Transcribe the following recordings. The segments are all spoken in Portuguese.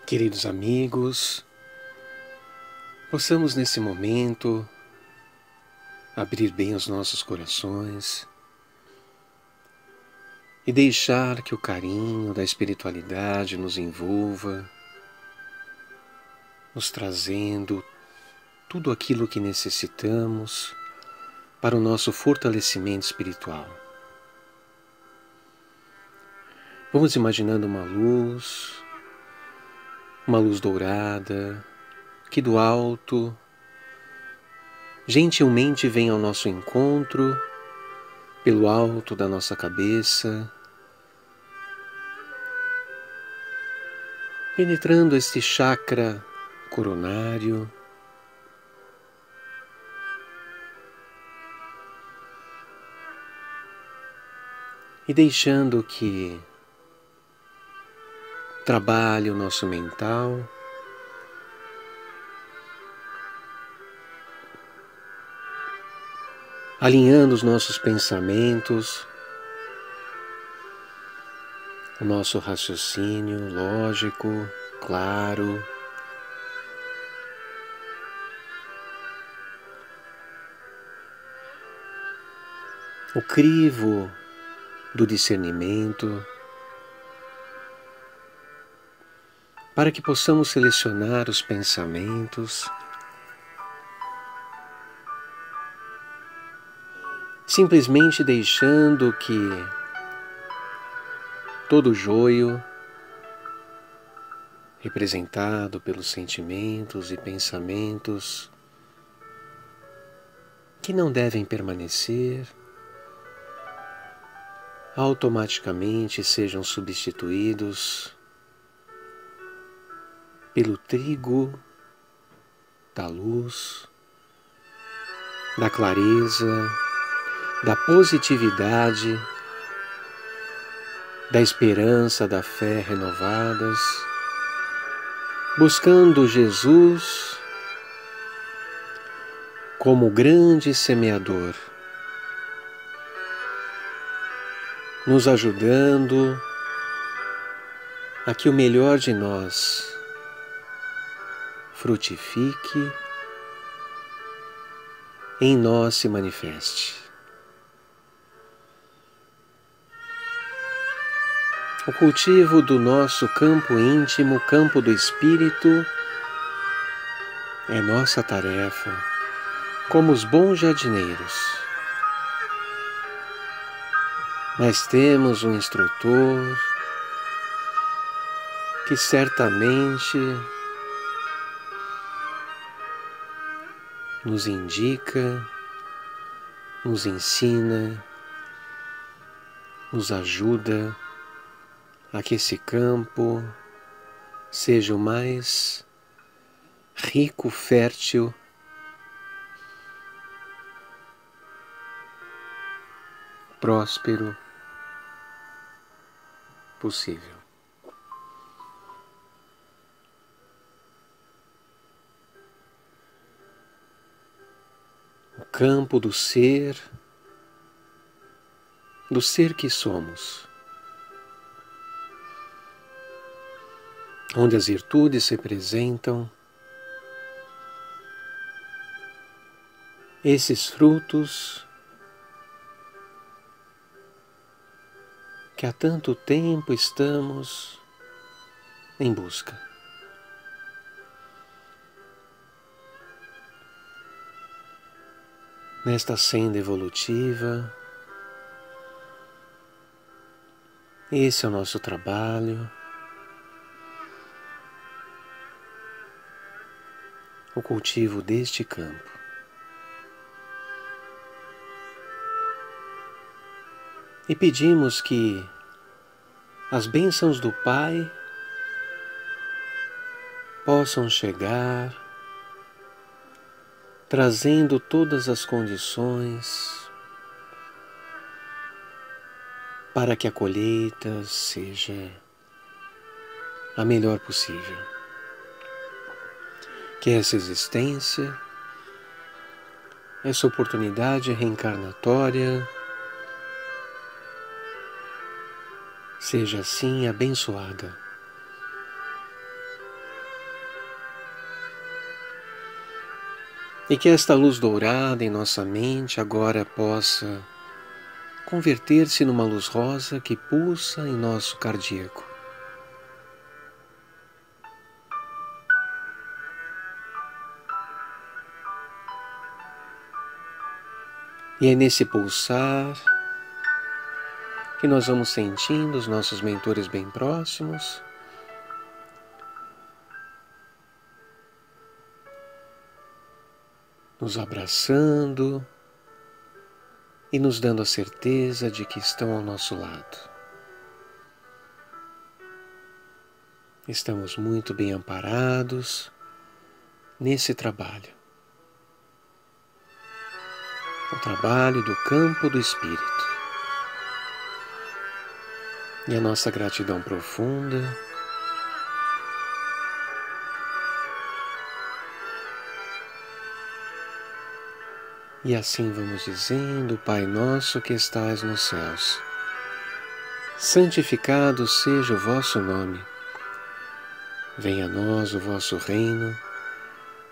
Queridos amigos, possamos nesse momento abrir bem os nossos corações e deixar que o carinho da espiritualidade nos envolva, nos trazendo tudo aquilo que necessitamos para o nosso fortalecimento espiritual. Vamos imaginando uma luz dourada, que do alto gentilmente vem ao nosso encontro, pelo alto da nossa cabeça, penetrando este chakra coronário, e deixando que trabalhe o nosso mental, alinhando os nossos pensamentos, o nosso raciocínio lógico, claro, o crivo do discernimento, para que possamos selecionar os pensamentos, simplesmente deixando que todo o joio, representado pelos sentimentos e pensamentos que não devem permanecer, automaticamente sejam substituídos pelo trigo da luz, da clareza, da positividade, da esperança, da fé renovadas, buscando Jesus como grande semeador, nos ajudando a que o melhor de nós frutifique, em nós se manifeste. O cultivo do nosso campo íntimo, campo do espírito, é nossa tarefa, como os bons jardineiros. Mas temos um instrutor que certamente nos indica, nos ensina, nos ajuda a que esse campo seja o mais rico, fértil, próspero possível. O campo do ser que somos, onde as virtudes se apresentam, esses frutos que há tanto tempo estamos em busca. Nesta senda evolutiva, esse é o nosso trabalho, o cultivo deste campo. E pedimos que as bênçãos do Pai possam chegar, trazendo todas as condições para que a colheita seja a melhor possível. Que essa existência, essa oportunidade reencarnatória, seja assim abençoada E que esta luz dourada em nossa mente agora possa converter-se numa luz rosa que pulsa em nosso cardíaco. E é nesse pulsar que nós vamos sentindo os nossos mentores bem próximos, nos abraçando e nos dando a certeza de que estão ao nosso lado. Estamos muito bem amparados nesse trabalho. O trabalho do campo do Espírito. E a nossa gratidão profunda e assim vamos dizendo: Pai nosso que estais nos céus, santificado seja o vosso nome. Venha a nós o vosso reino.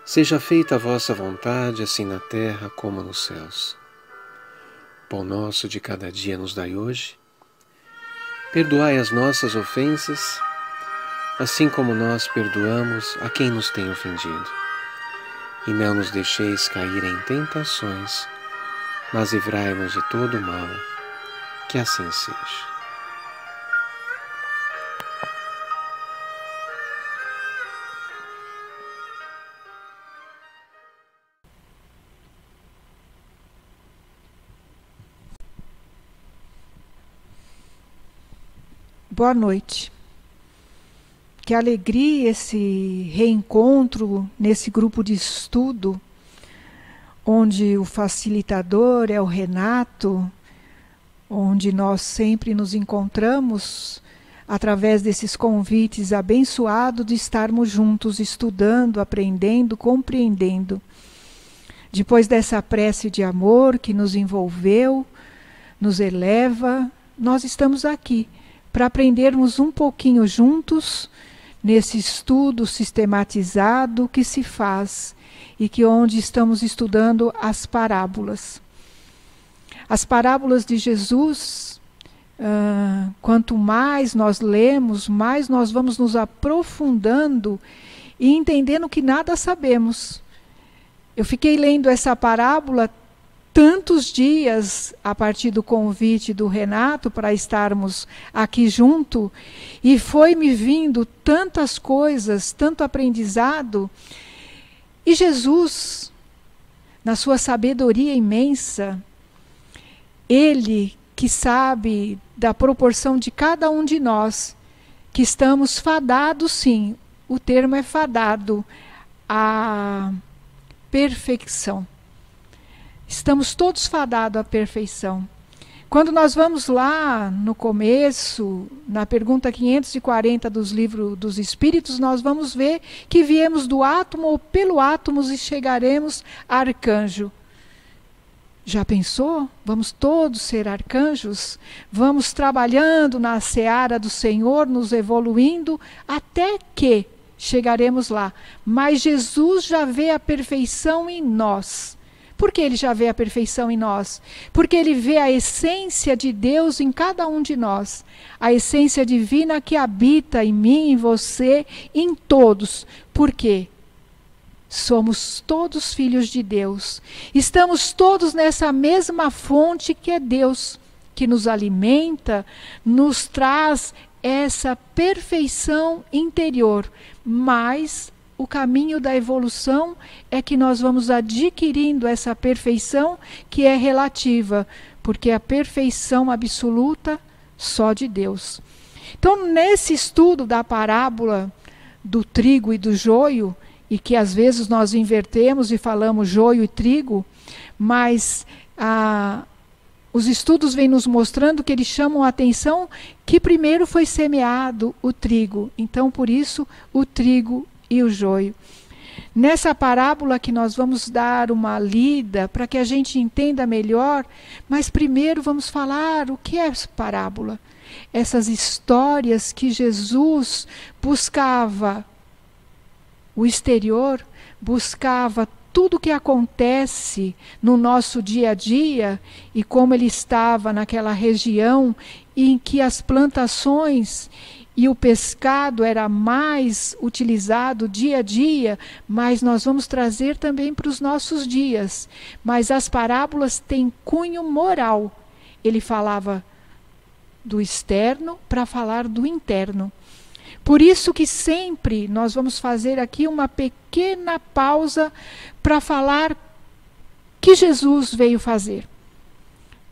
Seja feita a vossa vontade, assim na terra como nos céus. Pão nosso de cada dia nos dai hoje. Perdoai as nossas ofensas, assim como nós perdoamos a quem nos tem ofendido. E não nos deixeis cair em tentações, mas livrai-nos de todo o mal. Que assim seja. Boa noite. Que alegria esse reencontro nesse grupo de estudo, onde o facilitador é o Renato, onde nós sempre nos encontramos através desses convites abençoados de estarmos juntos, estudando, aprendendo, compreendendo. Depois dessa prece de amor que nos envolveu, nos eleva, nós estamos aqui para aprendermos um pouquinho juntos nesse estudo sistematizado que se faz e que onde estamos estudando as parábolas. As parábolas de Jesus, quanto mais nós lemos, mais nós vamos nos aprofundando e entendendo que nada sabemos. Eu fiquei lendo essa parábola tantos dias a partir do convite do Renato para estarmos aqui junto, e foi me vindo tantas coisas, tanto aprendizado. E Jesus, na sua sabedoria imensa, Ele que sabe da proporção de cada um de nós, que estamos fadados, sim, o termo é fadado, à perfeição. Estamos todos fadados à perfeição. Quando nós vamos lá no começo, na pergunta 540 dos livros dos Espíritos, nós vamos ver que viemos do átomo ou pelo átomo e chegaremos a arcanjo. Já pensou? Vamos todos ser arcanjos? Vamos trabalhando na seara do Senhor, nos evoluindo, até que chegaremos lá. Mas Jesus já vê a perfeição em nós. Por que Ele já vê a perfeição em nós? Porque Ele vê a essência de Deus em cada um de nós. A essência divina que habita em mim, em você, em todos. Por quê? Somos todos filhos de Deus. Estamos todos nessa mesma fonte que é Deus, que nos alimenta, nos traz essa perfeição interior. Mas o caminho da evolução é que nós vamos adquirindo essa perfeição que é relativa, porque a perfeição absoluta só de Deus. Então, nesse estudo da parábola do trigo e do joio, e que às vezes nós invertemos e falamos joio e trigo, mas os estudos vêm nos mostrando que eles chamam a atenção que primeiro foi semeado o trigo, então por isso o trigo e o joio. Nessa parábola que nós vamos dar uma lida para que a gente entenda melhor, mas primeiro vamos falar o que é essa parábola. Essas histórias que Jesus buscava o exterior, buscava tudo que acontece no nosso dia a dia, e como ele estava naquela região em que as plantações e o pescado era mais utilizado dia a dia, mas nós vamos trazer também para os nossos dias. Mas as parábolas têm cunho moral. Ele falava do externo para falar do interno. Por isso que sempre nós vamos fazer aqui uma pequena pausa para falar que Jesus veio fazer.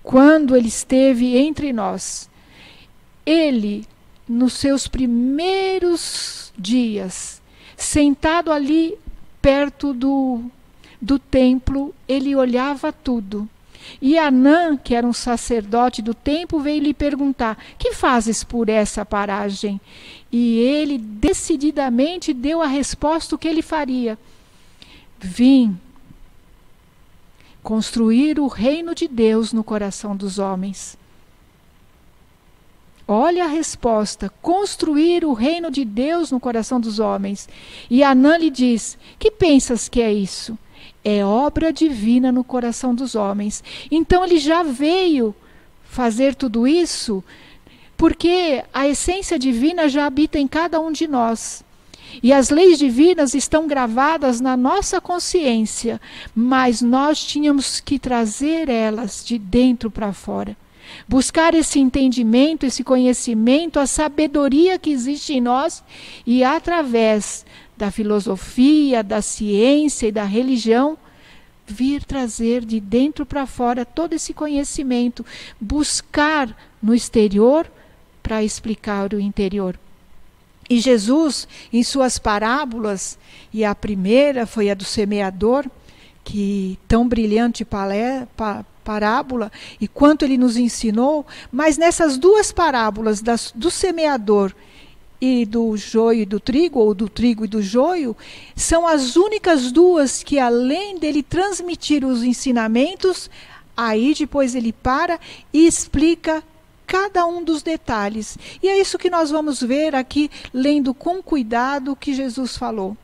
Quando ele esteve entre nós, ele, nos seus primeiros dias, sentado ali perto do templo, ele olhava tudo. E Anã, que era um sacerdote do templo, veio lhe perguntar: que fazes por essa paragem? E ele decididamente deu a resposta que ele faria: vim construir o reino de Deus no coração dos homens. Olha a resposta: construir o reino de Deus no coração dos homens. E Anã lhe diz: que pensas que é isso? É obra divina no coração dos homens. Então ele já veio fazer tudo isso, porque a essência divina já habita em cada um de nós. E as leis divinas estão gravadas na nossa consciência, mas nós tínhamos que trazer elas de dentro para fora. Buscar esse entendimento, esse conhecimento, a sabedoria que existe em nós, e através da filosofia, da ciência e da religião, vir trazer de dentro para fora todo esse conhecimento, buscar no exterior para explicar o interior. E Jesus, em suas parábolas, e a primeira foi a do semeador, que tão brilhante parábola, e quanto ele nos ensinou, mas nessas duas parábolas, do semeador e do joio e do trigo, ou do trigo e do joio, são as únicas duas que, além dele transmitir os ensinamentos, aí depois ele para e explica cada um dos detalhes. E é isso que nós vamos ver aqui, lendo com cuidado o que Jesus falou.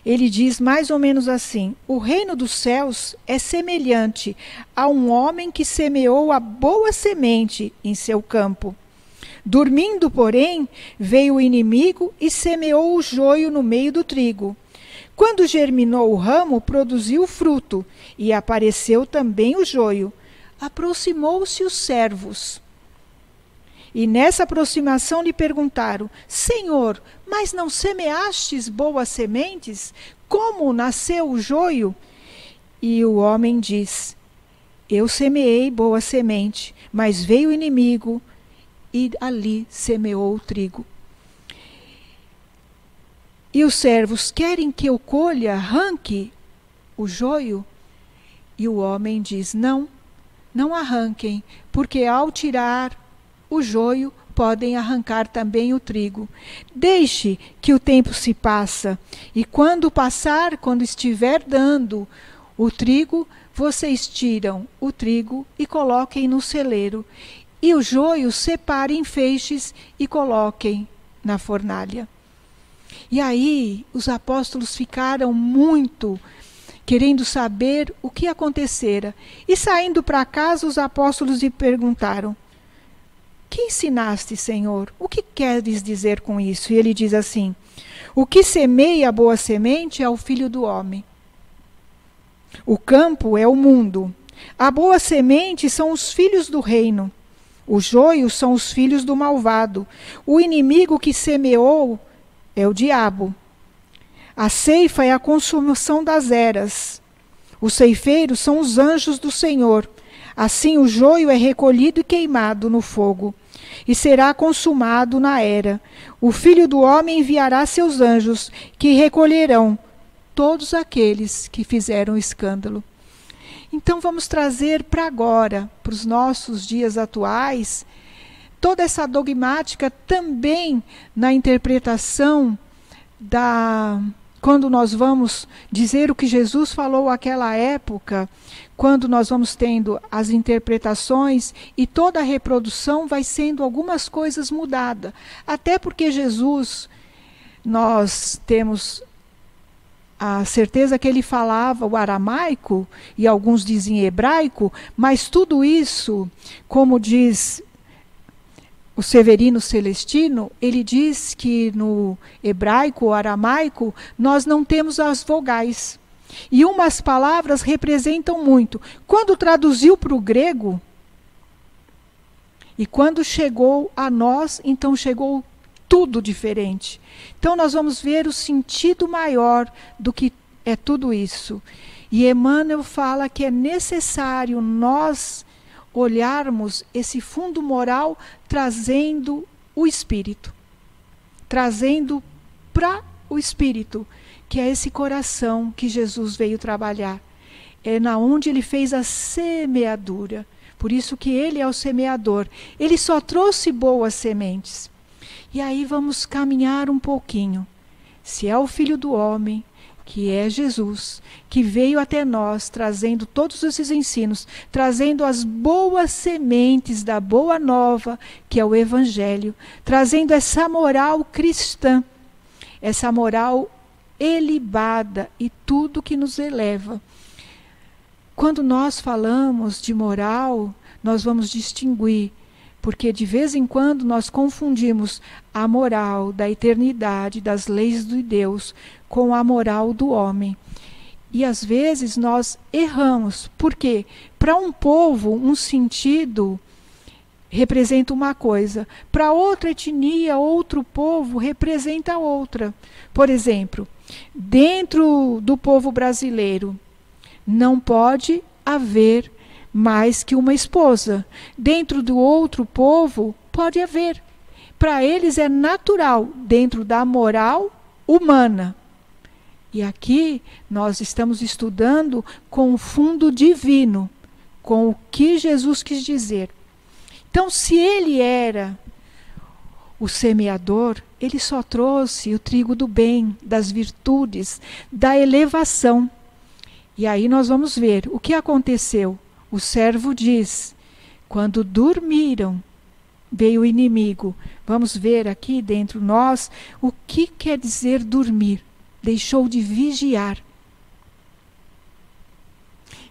Ele diz mais ou menos assim: o reino dos céus é semelhante a um homem que semeou a boa semente em seu campo. Dormindo, porém, veio o inimigo e semeou o joio no meio do trigo. Quando germinou o ramo, produziu fruto, e apareceu também o joio. Aproximou-se os servos. E nessa aproximação lhe perguntaram: Senhor, mas não semeastes boas sementes? Como nasceu o joio? E o homem diz: eu semeei boa semente, mas veio o inimigo e ali semeou o trigo. E os servos: querem que eu colha, arranque o joio? E o homem diz: não arranquem, porque ao tirar o joio, podem arrancar também o trigo. Deixe que o tempo se passa, e quando passar, quando estiver dando o trigo, vocês tiram o trigo e coloquem no celeiro, e o joio separem em feixes e coloquem na fornalha. E aí os apóstolos ficaram muito querendo saber o que acontecera. E saindo para casa, os apóstolos lhe perguntaram: que ensinaste, Senhor? O que queres dizer com isso? E ele diz assim: o que semeia a boa semente é o Filho do Homem. O campo é o mundo. A boa semente são os filhos do reino. O joio são os filhos do malvado. O inimigo que semeou é o diabo. A ceifa é a consumação das eras. Os ceifeiros são os anjos do Senhor. Assim o joio é recolhido e queimado no fogo, e será consumado na era. O Filho do Homem enviará seus anjos, que recolherão todos aqueles que fizeram escândalo. Então vamos trazer para agora, para os nossos dias atuais, toda essa dogmática também na interpretação quando nós vamos dizer o que Jesus falou àquela época, quando nós vamos tendo as interpretações e toda a reprodução vai sendo algumas coisas mudadas. Até porque Jesus, nós temos a certeza que ele falava o aramaico, e alguns dizem hebraico, mas tudo isso, como diz o Severino Celestino, ele diz que no hebraico ou aramaico nós não temos as vogais. E umas palavras representam muito. Quando traduziu para o grego, e quando chegou a nós, então chegou tudo diferente. Então nós vamos ver o sentido maior do que é tudo isso. E Emmanuel fala que é necessário nós olharmos esse fundo moral trazendo o espírito. Trazendo para o espírito, que é esse coração que Jesus veio trabalhar. É na onde ele fez a semeadura. Por isso que ele é o semeador. Ele só trouxe boas sementes. E aí vamos caminhar um pouquinho. Se é o Filho do Homem, que é Jesus, que veio até nós trazendo todos esses ensinos, trazendo as boas sementes da boa nova, que é o Evangelho, trazendo essa moral cristã, essa moral elevada e tudo que nos eleva. Quando nós falamos de moral, nós vamos distinguir, porque de vez em quando nós confundimos a moral da eternidade, das leis de Deus, com a moral do homem. E às vezes nós erramos. Por quê? Para um povo, um sentido representa uma coisa. Para outra etnia, outro povo, representa outra. Por exemplo, dentro do povo brasileiro, não pode haver mais que uma esposa. Dentro do outro povo, pode haver. Para eles é natural, dentro da moral humana. E aqui nós estamos estudando com o fundo divino, com o que Jesus quis dizer. Então, se ele era o semeador, ele só trouxe o trigo do bem, das virtudes, da elevação. E aí nós vamos ver o que aconteceu. O servo diz, quando dormiram, veio o inimigo. Vamos ver aqui dentro de nós o que quer dizer dormir. Deixou de vigiar.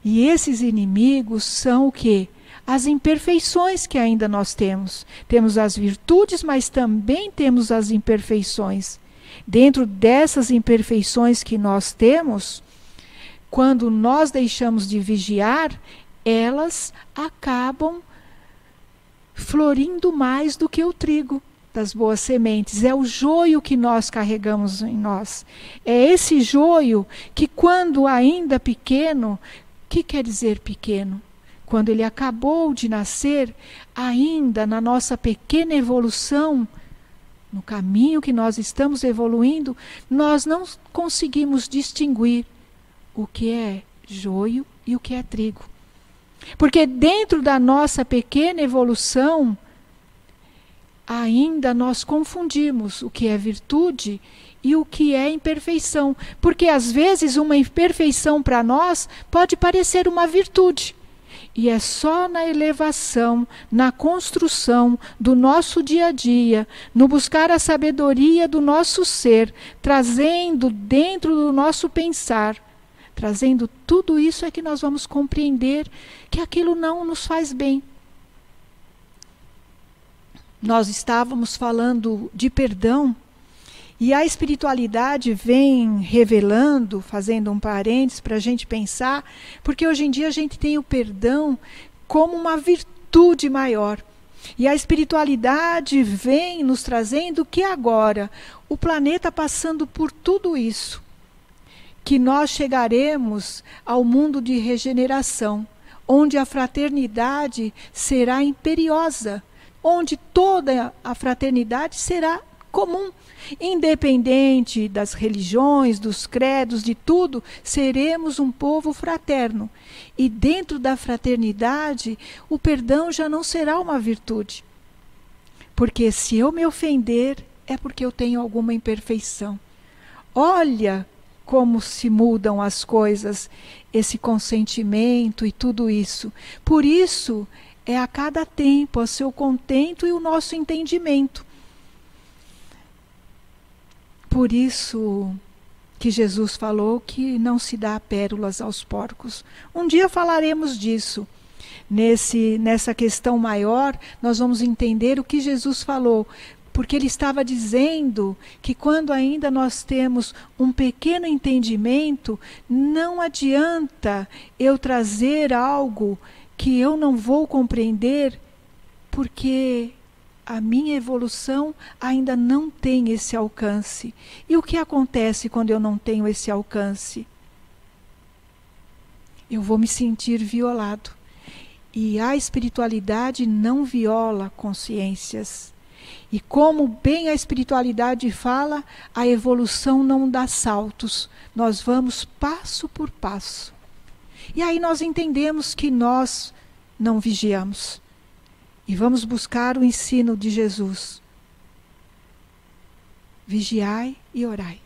E esses inimigos são o quê? As imperfeições que ainda nós temos. Temos as virtudes, mas também temos as imperfeições. Dentro dessas imperfeições que nós temos, quando nós deixamos de vigiar, elas acabam florindo mais do que o trigo das boas sementes. É o joio que nós carregamos em nós. É esse joio que, quando ainda pequeno, o que quer dizer pequeno? Quando ele acabou de nascer, ainda na nossa pequena evolução, no caminho que nós estamos evoluindo, nós não conseguimos distinguir o que é joio e o que é trigo. Porque dentro da nossa pequena evolução, ainda nós confundimos o que é virtude e o que é imperfeição. Porque às vezes uma imperfeição para nós pode parecer uma virtude. E é só na elevação, na construção do nosso dia a dia, no buscar a sabedoria do nosso ser, trazendo dentro do nosso pensar, trazendo tudo isso é que nós vamos compreender que aquilo não nos faz bem. Nós estávamos falando de perdão e a espiritualidade vem revelando, fazendo um parênteses para a gente pensar, porque hoje em dia a gente tem o perdão como uma virtude maior. E a espiritualidade vem nos trazendo que agora o planeta passando por tudo isso, que nós chegaremos ao mundo de regeneração, onde a fraternidade será imperiosa, onde toda a fraternidade será comum, independente das religiões, dos credos, de tudo, seremos um povo fraterno. E dentro da fraternidade, o perdão já não será uma virtude. Porque se eu me ofender, é porque eu tenho alguma imperfeição. Olha como se mudam as coisas, esse consentimento e tudo isso. Por isso, é a cada tempo, a seu contento e o nosso entendimento. Por isso, que Jesus falou que não se dá pérolas aos porcos. Um dia falaremos disso. Nessa questão maior, nós vamos entender o que Jesus falou, porque ele estava dizendo que quando ainda nós temos um pequeno entendimento, não adianta eu trazer algo que eu não vou compreender, porque a minha evolução ainda não tem esse alcance. E o que acontece quando eu não tenho esse alcance? Eu vou me sentir violado. E a espiritualidade não viola consciências. E como bem a espiritualidade fala, a evolução não dá saltos. Nós vamos passo por passo. E aí nós entendemos que nós não vigiamos. E vamos buscar o ensino de Jesus. Vigiai e orai.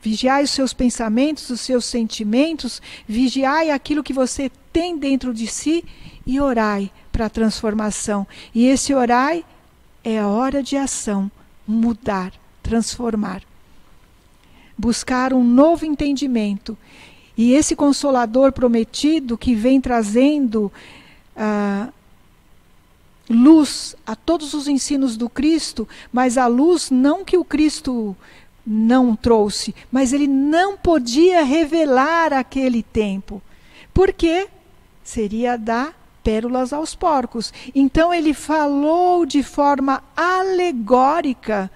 Vigiai os seus pensamentos, os seus sentimentos, vigiai aquilo que você tem dentro de si e orai para a transformação. E esse orai é a hora de ação, mudar, transformar. Buscar um novo entendimento. E esse Consolador prometido que vem trazendo luz a todos os ensinos do Cristo, mas a luz não que o Cristo não trouxe, mas ele não podia revelar aquele tempo. Por quê? Seria dar pérolas aos porcos. Então ele falou de forma alegórica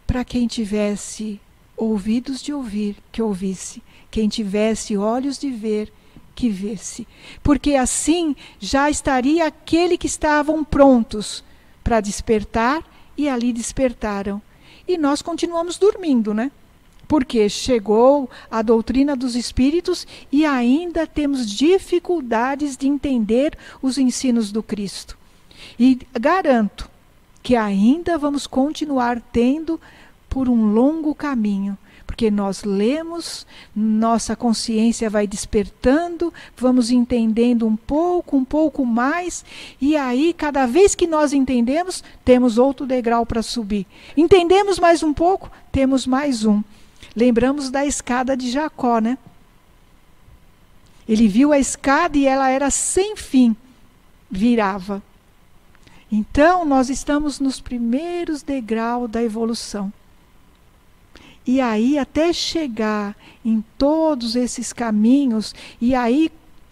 para quem tivesse ouvidos de ouvir, que ouvisse. Quem tivesse olhos de ver, que visse. Porque assim já estaria aquele que estavam prontos para despertar, e ali despertaram. E nós continuamos dormindo, né? Porque chegou a doutrina dos espíritos e ainda temos dificuldades de entender os ensinos do Cristo. E garanto que ainda vamos continuar tendo por um longo caminho. Porque nós lemos, nossa consciência vai despertando, vamos entendendo um pouco mais, e aí, cada vez que nós entendemos, temos outro degrau para subir. Entendemos mais um pouco, temos mais um. Lembramos da escada de Jacó, né? Ele viu a escada e ela era sem fim, virava. Então, nós estamos nos primeiros degraus da evolução. E aí, até chegar em todos esses caminhos, e aí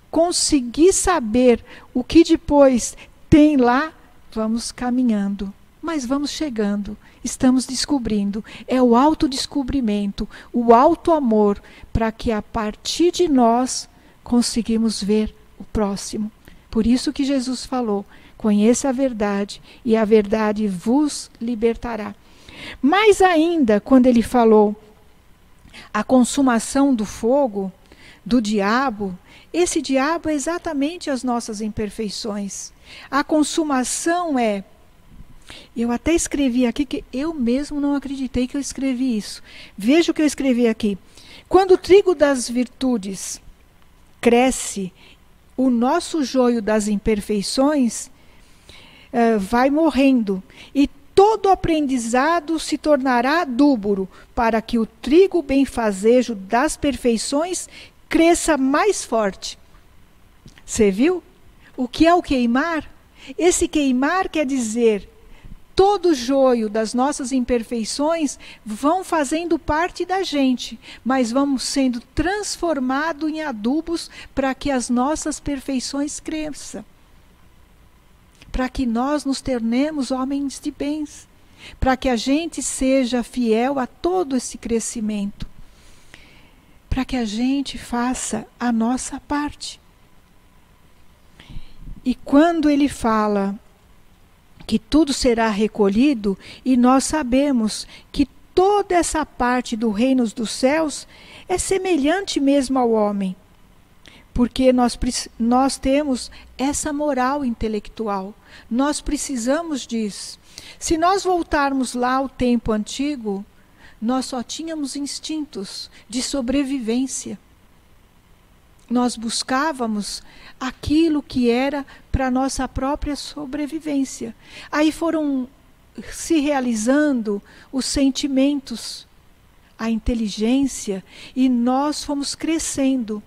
conseguir saber o que depois tem lá, vamos caminhando. Mas vamos chegando, estamos descobrindo. É o autodescobrimento, o auto-amor, para que a partir de nós conseguimos ver o próximo. Por isso que Jesus falou, conheça a verdade, e a verdade vos libertará. Mais ainda, quando ele falou a consumação do fogo, do diabo, esse diabo é exatamente as nossas imperfeições. A consumação é... Eu até escrevi aqui que eu mesmo não acreditei que eu escrevi isso. Veja o que eu escrevi aqui. Quando o trigo das virtudes cresce, o nosso joio das imperfeições vai morrendo. E todo aprendizado se tornará adubo para que o trigo benfazejo das perfeições cresça mais forte. Você viu? O que é o queimar? Esse queimar quer dizer, todo o joio das nossas imperfeições vão fazendo parte da gente, mas vamos sendo transformados em adubos para que as nossas perfeições cresçam. Para que nós nos tornemos homens de bens, para que a gente seja fiel a todo esse crescimento, para que a gente faça a nossa parte. E quando ele fala que tudo será recolhido, e nós sabemos que toda essa parte do reino dos céus é semelhante mesmo ao homem, porque nós temos essa moral intelectual. Nós precisamos disso. Se nós voltarmos lá ao tempo antigo, nós só tínhamos instintos de sobrevivência. Nós buscávamos aquilo que era para a nossa própria sobrevivência. Aí foram se realizando os sentimentos. a inteligência e nós fomos crescendo.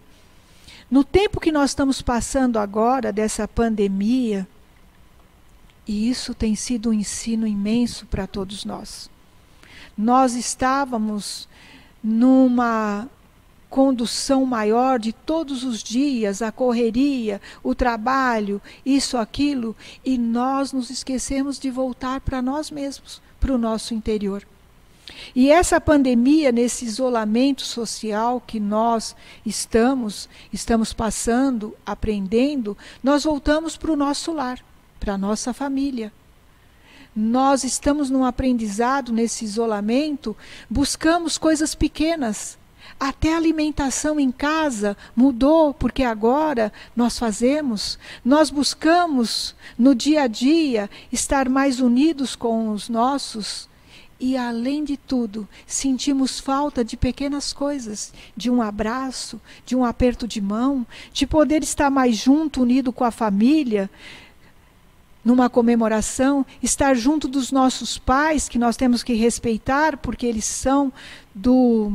No tempo que nós estamos passando agora, dessa pandemia, e isso tem sido um ensino imenso para todos nós. Nós estávamos numa condução maior de todos os dias, a correria, o trabalho, isso, aquilo, e nós nos esquecemos de voltar para nós mesmos, para o nosso interior. E essa pandemia, nesse isolamento social que nós estamos passando, aprendendo, nós voltamos para o nosso lar, para a nossa família. Nós estamos num aprendizado, nesse isolamento, buscamos coisas pequenas. Até a alimentação em casa mudou, porque agora nós buscamos no dia a dia estar mais unidos com os nossos. E, além de tudo, sentimos falta de pequenas coisas, de um abraço, de um aperto de mão, de poder estar mais junto, unido com a família, numa comemoração, estar junto dos nossos pais, que nós temos que respeitar, porque eles são do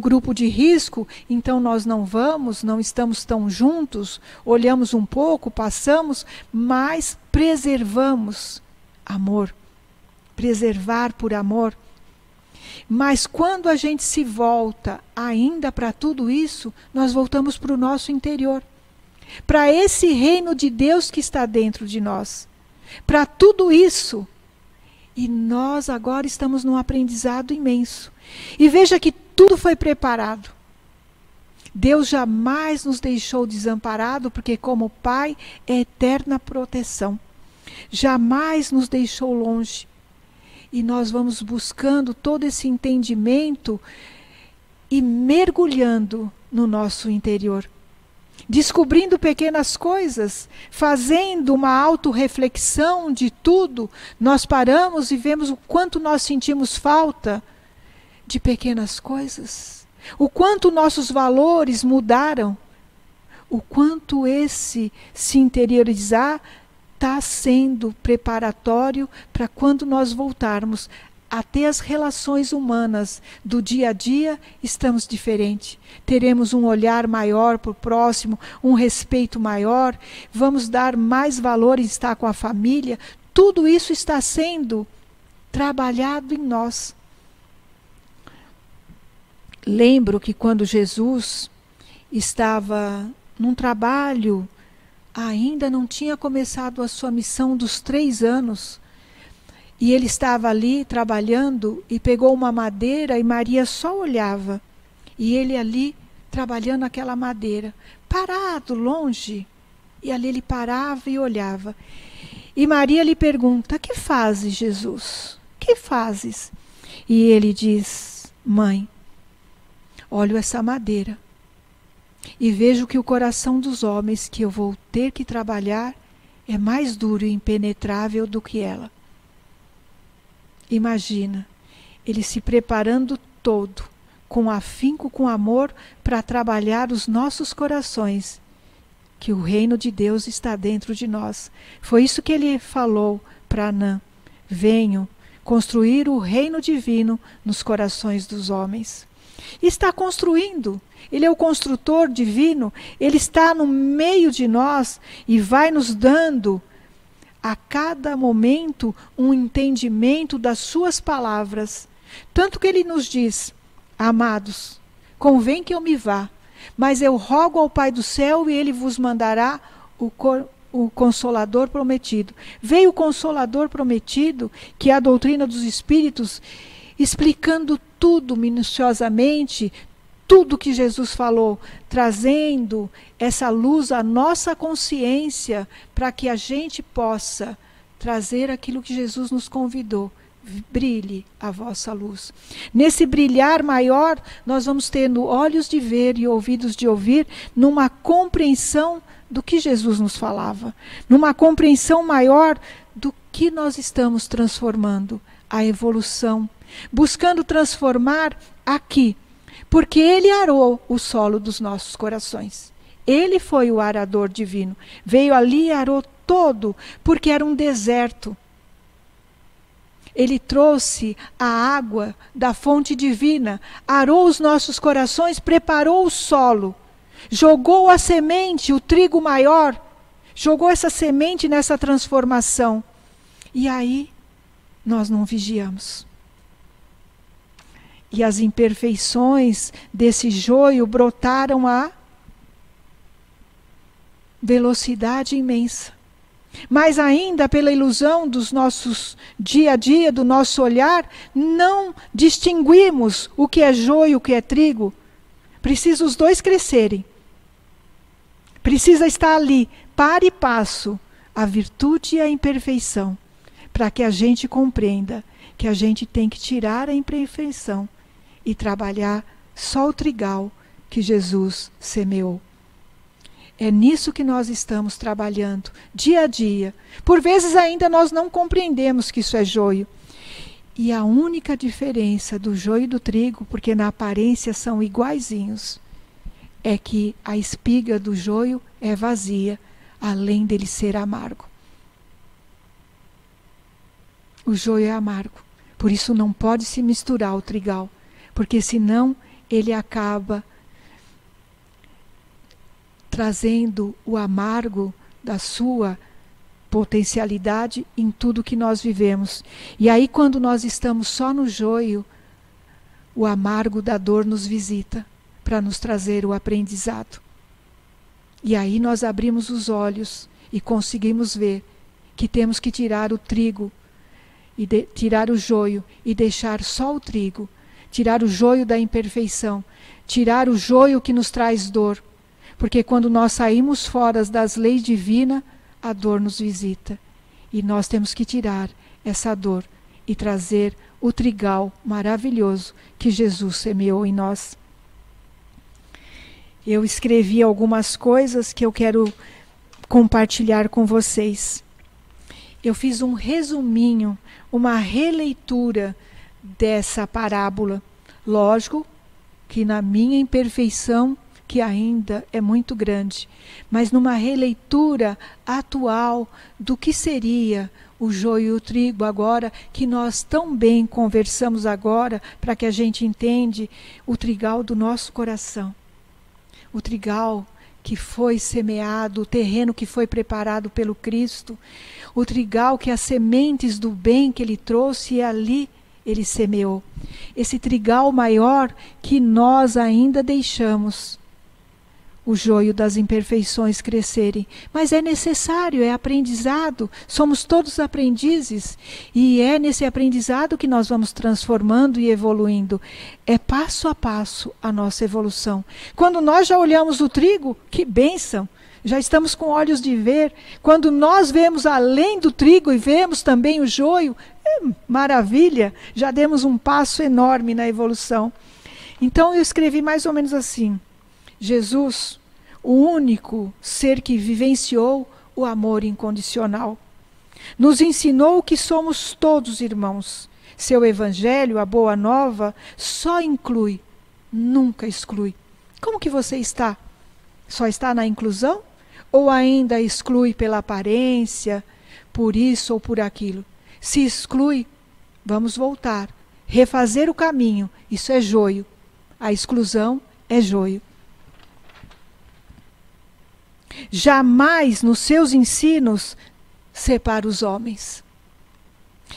grupo de risco, então nós não estamos tão juntos, olhamos um pouco, passamos, mas preservamos amor. Preservar por amor. Mas quando a gente se volta ainda para tudo isso, nós voltamos para o nosso interior. Para esse reino de Deus que está dentro de nós. Para tudo isso. E nós agora estamos num aprendizado imenso. E veja que tudo foi preparado. Deus jamais nos deixou desamparado, porque como Pai é eterna proteção. Jamais nos deixou longe. E nós vamos buscando todo esse entendimento e mergulhando no nosso interior. Descobrindo pequenas coisas, fazendo uma autorreflexão de tudo, nós paramos e vemos o quanto nós sentimos falta de pequenas coisas. O quanto nossos valores mudaram. O quanto esse se interiorizar está sendo preparatório para quando nós voltarmos a ter as relações humanas do dia a dia, estamos diferentes. Teremos um olhar maior para o próximo, um respeito maior, vamos dar mais valor em estar com a família. Tudo isso está sendo trabalhado em nós. Lembro que quando Jesus estava num trabalho, ainda não tinha começado a sua missão dos 3 anos. E ele estava ali trabalhando e pegou uma madeira e Maria só olhava. E ele ali trabalhando aquela madeira, parado, longe. E ali ele parava e olhava. E Maria lhe pergunta: que fazes, Jesus? Que fazes? E ele diz: mãe, olho essa madeira. E vejo que o coração dos homens que eu vou ter que trabalhar é mais duro e impenetrável do que ela. Imagina, ele se preparando todo, com afinco, com amor, para trabalhar os nossos corações, que o reino de Deus está dentro de nós. Foi isso que ele falou para Anã: venho construir o reino divino nos corações dos homens. E está construindo. Ele é o construtor divino. Ele está no meio de nós e vai nos dando a cada momento um entendimento das suas palavras. Tanto que ele nos diz: amados, convém que eu me vá, mas eu rogo ao Pai do céu e ele vos mandará o Consolador prometido. Veio o Consolador prometido, que é a doutrina dos Espíritos, explicando tudo minuciosamente, tudo que Jesus falou, trazendo essa luz à nossa consciência, para que a gente possa trazer aquilo que Jesus nos convidou. Brilhe a vossa luz. Nesse brilhar maior, nós vamos tendo olhos de ver e ouvidos de ouvir, numa compreensão do que Jesus nos falava, numa compreensão maior do que nós estamos transformando, a evolução, buscando transformar aqui, porque ele arou o solo dos nossos corações. Ele foi o arador divino, veio ali e arou todo, porque era um deserto. Ele trouxe a água da fonte divina, arou os nossos corações, preparou o solo, jogou a semente, o trigo maior, jogou essa semente nessa transformação. E aí, nós não vigiamos. E as imperfeições desse joio brotaram a velocidade imensa. Mas ainda pela ilusão dos nossos dia a dia, do nosso olhar, não distinguimos o que é joio e o que é trigo. Precisa os dois crescerem. Precisa estar ali, par e passo, a virtude e a imperfeição, para que a gente compreenda que a gente tem que tirar a imperfeição e trabalhar só o trigal que Jesus semeou. É nisso que nós estamos trabalhando, dia a dia. Por vezes ainda nós não compreendemos que isso é joio. E a única diferença do joio e do trigo, porque na aparência são iguaizinhos, é que a espiga do joio é vazia, além dele ser amargo. O joio é amargo, por isso não pode se misturar ao trigal, porque senão ele acaba trazendo o amargo da sua potencialidade em tudo que nós vivemos. E aí, quando nós estamos só no joio, o amargo da dor nos visita para nos trazer o aprendizado. E aí nós abrimos os olhos e conseguimos ver que temos que tirar o trigo, e tirar o joio e deixar só o trigo, tirar o joio da imperfeição, tirar o joio que nos traz dor. Porque quando nós saímos fora das leis divinas, a dor nos visita. E nós temos que tirar essa dor e trazer o trigal maravilhoso que Jesus semeou em nós. Eu escrevi algumas coisas que eu quero compartilhar com vocês. Eu fiz um resuminho, uma releitura dessa parábola. Lógico que na minha imperfeição, que ainda é muito grande, mas numa releitura atual do que seria o joio e o trigo agora, que nós tão bem conversamos agora, para que a gente entende o trigal do nosso coração. O trigal que foi semeado, o terreno que foi preparado pelo Cristo, o trigal que as sementes do bem que Ele trouxe e ali Ele semeou. Esse trigal maior que nós ainda deixamos o joio das imperfeições crescerem. Mas é necessário, é aprendizado. Somos todos aprendizes. E é nesse aprendizado que nós vamos transformando e evoluindo. É passo a passo a nossa evolução. Quando nós já olhamos o trigo, que bênção! Já estamos com olhos de ver. Quando nós vemos além do trigo e vemos também o joio, maravilha! Já demos um passo enorme na evolução. Então eu escrevi mais ou menos assim: Jesus, o único ser que vivenciou o amor incondicional, nos ensinou que somos todos irmãos. Seu evangelho, a boa nova, só inclui, nunca exclui. Como que você está? Só está na inclusão? Ou ainda exclui pela aparência, por isso ou por aquilo? Se exclui, vamos voltar, refazer o caminho. Isso é joio. A exclusão é joio. Jamais nos seus ensinos separa os homens.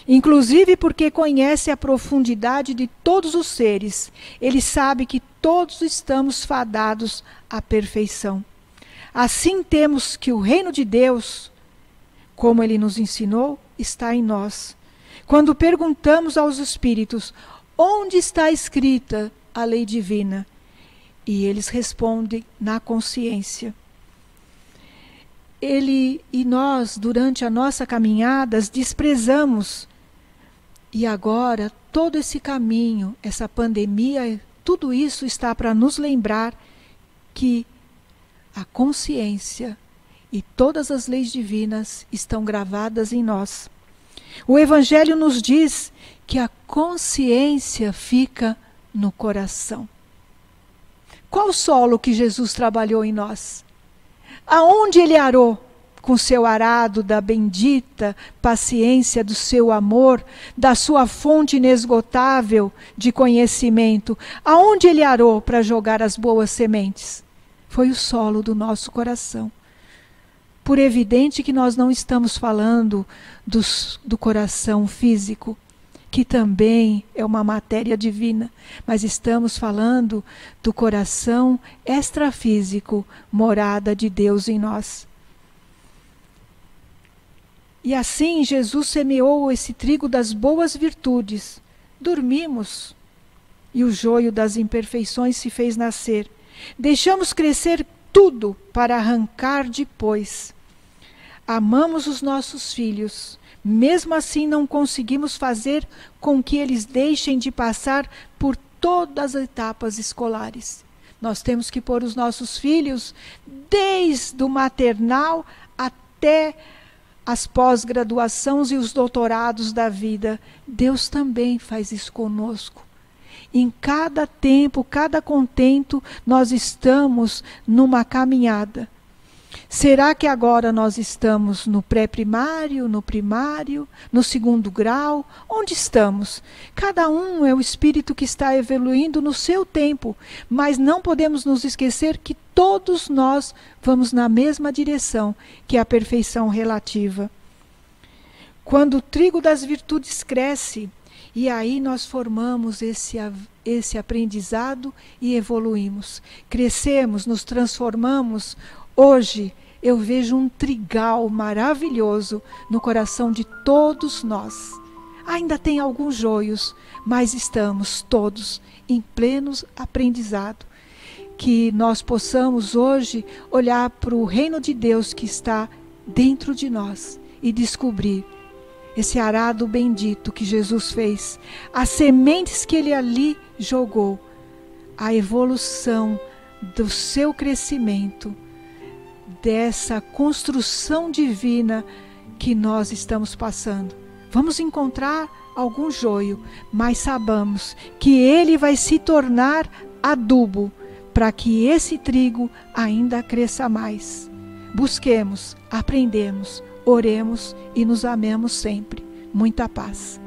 Inclusive porque conhece a profundidade de todos os seres. Ele sabe que todos estamos fadados à perfeição. Assim temos que o reino de Deus, como Ele nos ensinou, está em nós. Quando perguntamos aos espíritos, onde está escrita a lei divina? E eles respondem, na consciência. Ele e nós, durante a nossa caminhada, desprezamos. E agora, todo esse caminho, essa pandemia, tudo isso está para nos lembrar que a consciência e todas as leis divinas estão gravadas em nós. O Evangelho nos diz que a consciência fica no coração. Qual solo que Jesus trabalhou em nós? Aonde Ele arou? com seu arado da bendita paciência do seu amor, da sua fonte inesgotável de conhecimento, aonde ele arou para jogar as boas sementes? Foi o solo do nosso coração. Por evidente que nós não estamos falando do coração físico, que também é uma matéria divina, mas estamos falando do coração extrafísico, morada de Deus em nós. E assim Jesus semeou esse trigo das boas virtudes. Dormimos, e o joio das imperfeições se fez nascer. Deixamos crescer tudo para arrancar depois. Amamos os nossos filhos, mesmo assim não conseguimos fazer com que eles deixem de passar por todas as etapas escolares. Nós temos que pôr os nossos filhos desde o maternal até as pós-graduações e os doutorados da vida. Deus também faz isso conosco. Em cada tempo, cada contento, nós estamos numa caminhada. Será que agora nós estamos no pré-primário, no primário, no segundo grau? Onde estamos? Cada um é o espírito que está evoluindo no seu tempo, mas não podemos nos esquecer que todos nós vamos na mesma direção, que é a perfeição relativa. Quando o trigo das virtudes cresce, e aí nós formamos esse aprendizado e evoluímos. Crescemos, nos transformamos. Hoje eu vejo um trigal maravilhoso no coração de todos nós. Ainda tem alguns joios, mas estamos todos em pleno aprendizado. Que nós possamos hoje olhar para o reino de Deus que está dentro de nós e descobrir esse arado bendito que Jesus fez, as sementes que ele ali jogou, a evolução do seu crescimento, dessa construção divina que nós estamos passando. Vamos encontrar algum joio, mas sabamos que ele vai se tornar adubo para que esse trigo ainda cresça mais. Busquemos, aprendemos, oremos e nos amemos sempre. Muita paz.